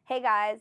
Hey guys,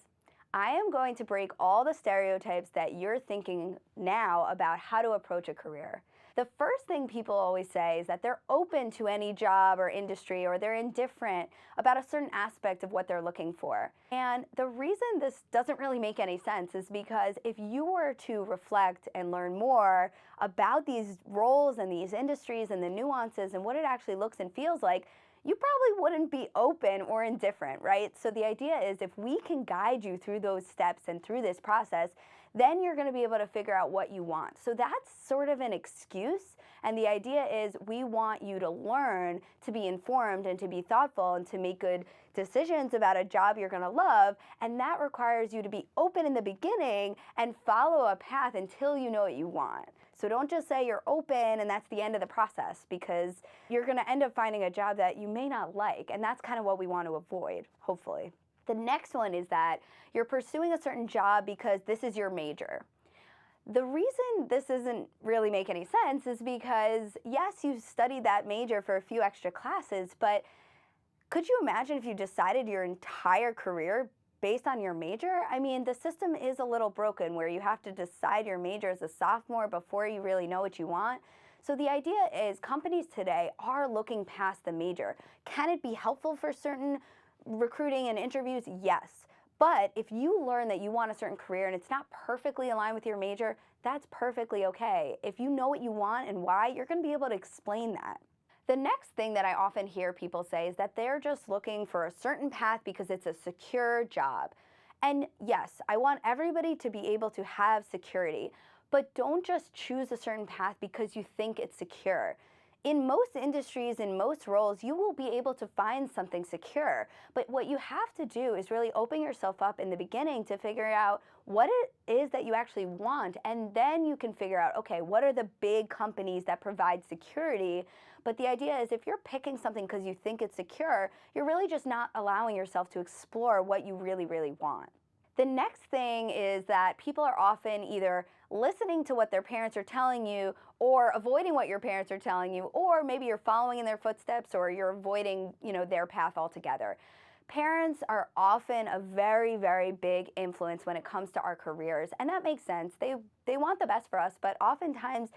I am going to break all the stereotypes that you're thinking now about how to approach a career. The first thing people always say is that they're open to any job or industry, or they're indifferent about a certain aspect of what they're looking for. And the reason this doesn't really make any sense is because if you were to reflect and learn more about these roles and these industries and the nuances and what it actually looks and feels like, you probably wouldn't be open or indifferent, right? So the idea is if we can guide you through those steps and through this process, then you're going to be able to figure out what you want. So that's sort of an excuse. And the idea is we want you to learn to be informed and to be thoughtful and to make good decisions about a job you're going to love. And that requires you to be open in the beginning and follow a path until you know what you want. So don't just say you're open and that's the end of the process, because you're going to end up finding a job that you may not like. And that's kind of what we want to avoid, hopefully. The next one is that you're pursuing a certain job because this is your major. The reason this doesn't really make any sense is because, yes, you studied that major for a few extra classes, but could you imagine if you decided your entire career based on your major? I mean, the system is a little broken where you have to decide your major as a sophomore before you really know what you want. So the idea is companies today are looking past the major. Can it be helpful for certain recruiting and interviews? Yes. But if you learn that you want a certain career and it's not perfectly aligned with your major, that's perfectly okay. If you know what you want and why, you're going to be able to explain that. The next thing that I often hear people say is that they're just looking for a certain path because it's a secure job. And yes, I want everybody to be able to have security, but don't just choose a certain path because you think it's secure. In most industries, in most roles, you will be able to find something secure. But what you have to do is really open yourself up in the beginning to figure out what it is that you actually want. And then you can figure out, okay, what are the big companies that provide security? But the idea is if you're picking something because you think it's secure, you're really just not allowing yourself to explore what you really, really want. The next thing is that people are often either listening to what their parents are telling you or avoiding what your parents are telling you, or maybe you're following in their footsteps or you're avoiding, their path altogether. Parents are often a very, very big influence when it comes to our careers, and that makes sense. They want the best for us, but oftentimes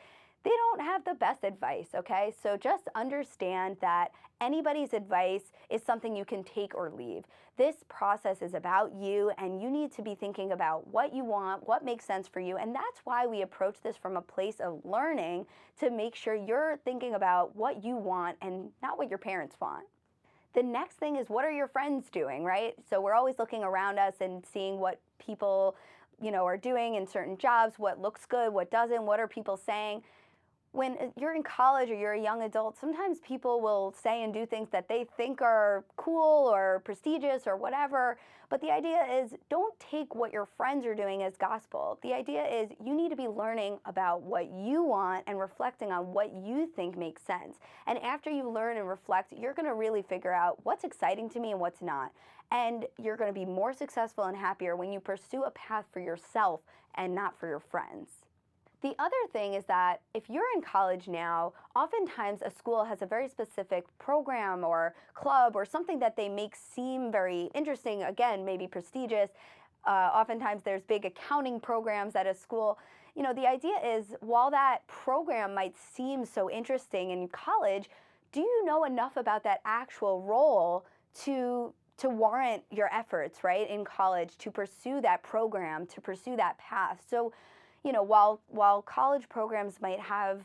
they don't have the best advice, okay? So just understand that anybody's advice is something you can take or leave. This process is about you, and you need to be thinking about what you want, what makes sense for you, and that's why we approach this from a place of learning to make sure you're thinking about what you want and not what your parents want. The next thing is, what are your friends doing, right? So we're always looking around us and seeing what people, are doing in certain jobs, what looks good, what doesn't, what are people saying. When you're in college or you're a young adult, sometimes people will say and do things that they think are cool or prestigious or whatever. But the idea is, don't take what your friends are doing as gospel. The idea is you need to be learning about what you want and reflecting on what you think makes sense. And after you learn and reflect, you're going to really figure out what's exciting to me and what's not. And you're going to be more successful and happier when you pursue a path for yourself and not for your friends. The other thing is that if you're in college now, oftentimes a school has a very specific program or club or something that they make seem very interesting, again, maybe prestigious. Oftentimes there's big accounting programs at a school. The idea is, while that program might seem so interesting in college, do you know enough about that actual role to warrant your efforts, right, in college, to pursue that program, to pursue that path? So while college programs might have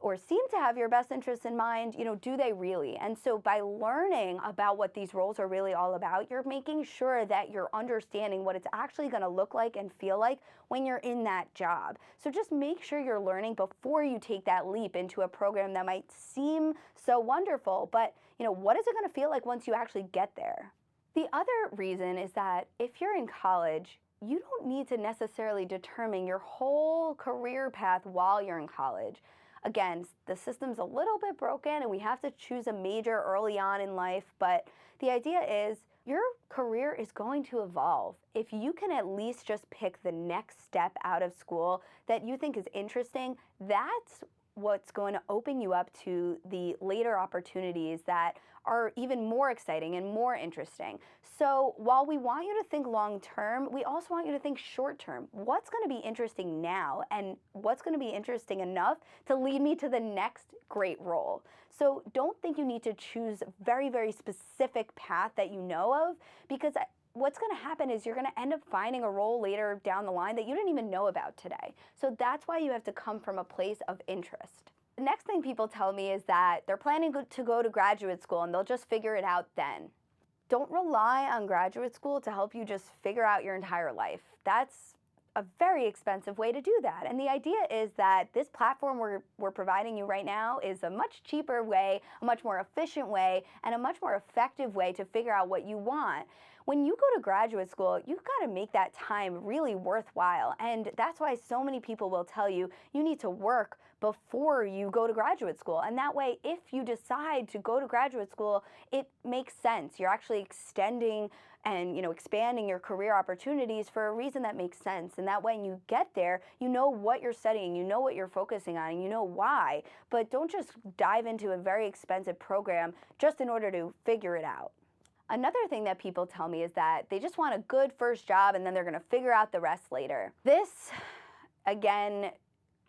or seem to have your best interests in mind, do they really? And so by learning about what these roles are really all about, you're making sure that you're understanding what it's actually going to look like and feel like when you're in that job. So just make sure you're learning before you take that leap into a program that might seem so wonderful, but what is it going to feel like once you actually get there? The other reason is that if you're in college, you don't need to necessarily determine your whole career path while you're in college. Again, the system's a little bit broken and we have to choose a major early on in life, but the idea is your career is going to evolve. If you can at least just pick the next step out of school that you think is interesting, that's what's going to open you up to the later opportunities that are even more exciting and more interesting. So while we want you to think long term, we also want you to think short term. What's going to be interesting now, and what's going to be interesting enough to lead me to the next great role? So don't think you need to choose a very, very specific path that you know of, because what's going to happen is you're going to end up finding a role later down the line that you didn't even know about today. So that's why you have to come from a place of interest. The next thing people tell me is that they're planning to go to graduate school and they'll just figure it out then. Don't rely on graduate school to help you just figure out your entire life. That's a very expensive way to do that. And the idea is that this platform we're providing you right now is a much cheaper way, a much more efficient way, and a much more effective way to figure out what you want. When you go to graduate school, you've got to make that time really worthwhile. And that's why so many people will tell you you need to work before you go to graduate school. And that way, if you decide to go to graduate school, it makes sense. You're actually extending and expanding your career opportunities for a reason that makes sense. And that way, when you get there, you know what you're studying, you know what you're focusing on, and you know why. But don't just dive into a very expensive program just in order to figure it out. Another thing that people tell me is that they just want a good first job and then they're going to figure out the rest later. This, again,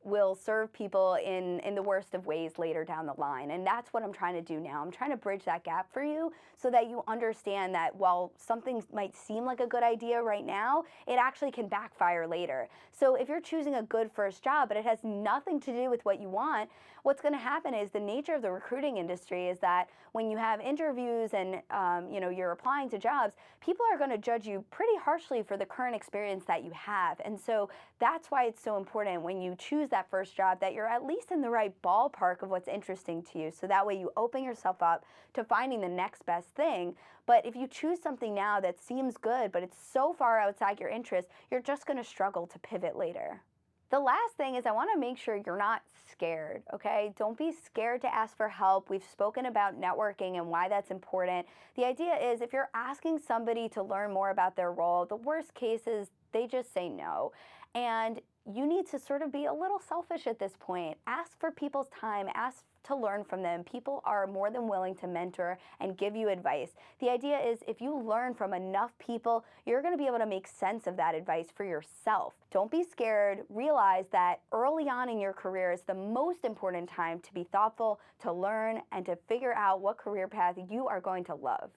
will serve people in the worst of ways later down the line. And that's what I'm trying to do now. I'm trying to bridge that gap for you so that you understand that while something might seem like a good idea right now, it actually can backfire later. So if you're choosing a good first job, but it has nothing to do with what you want, what's going to happen is the nature of the recruiting industry is that when you have interviews and you're applying to jobs, people are going to judge you pretty harshly for the current experience that you have. And so that's why it's so important when you choose that first job that you're at least in the right ballpark of what's interesting to you. So that way you open yourself up to finding the next best thing. But if you choose something now that seems good, but it's so far outside your interest, you're just going to struggle to pivot later. The last thing is I want to make sure you're not scared, okay? Don't be scared to ask for help. We've spoken about networking and why that's important. The idea is if you're asking somebody to learn more about their role, the worst case is they just say no. And you need to sort of be a little selfish at this point. Ask for people's time. Ask to learn from them. People are more than willing to mentor and give you advice. The idea is if you learn from enough people, you're going to be able to make sense of that advice for yourself. Don't be scared. Realize that early on in your career is the most important time to be thoughtful, to learn, and to figure out what career path you are going to love.